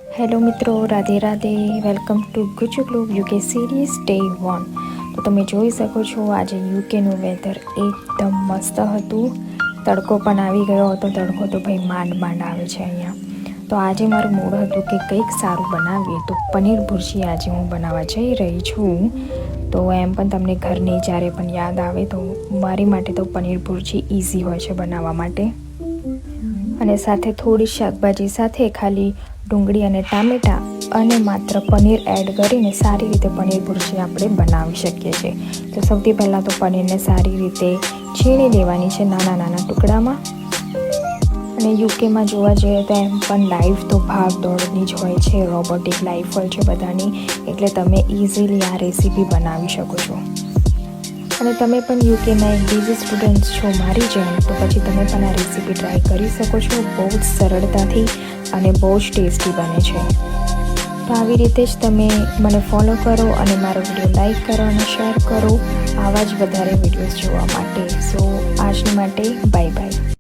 Hello મિત્રો, Radhe Radhe. Welcome to Gujju globe UK series day 1. તો તમે જોઈ શકો છો આજે યુકેનું વેધર એકદમ મસ્ત હતું. તડકો પણ આવી ગયો હતો. તડકો તો ભાઈ માંડ આવે છે અહીંયા. તો આજે મારું મૂડ હતું કે કંઈક સારું બનાવીએ, તો પનીર ભુરજી આજે હું બનાવવા જઈ રહી છું. તો એમ પણ તમને ઘરની જ્યારે પણ યાદ આવે તો મારી માટે તો પનીર ભુરજી ઇઝી હોય છે બનાવવા માટે. અને સાથે થોડી શાકભાજી સાથે ખાલી ડુંગળી અને ટામેટાં અને માત્ર પનીર એડ કરીને સારી રીતે પનીર ભુરજી આપણે બનાવી શકીએ છીએ. તો સૌથી પહેલાં તો પનીરને સારી રીતે છીણી લેવાની છે નાના નાના ટુકડામાં. અને યુકેમાં જોવા જઈએ તો એમ પણ લાઈફ તો ભાગ દોડની જ હોય છે, રોબોટિક લાઈફ હોય છે બધાની, એટલે તમે ઇઝીલી આ રેસીપી બનાવી શકો છો. અને તમે પણ યુકેના એક બીજી સ્ટુડન્ટ છો મારી જેમ, તો પછી તમે પણ આ રેસીપી ટ્રાય કરી શકો છો. બહુ જ સરળતાથી અને બહુ જ ટેસ્ટી બને છે. તો આવી રીતે જ તમે મને ફોલો કરો અને મારો વિડીયો લાઈક કરો અને શેર કરો આવા જ વધારે વિડીયોઝ જોવા માટે. સો આજની માટે બાય બાય.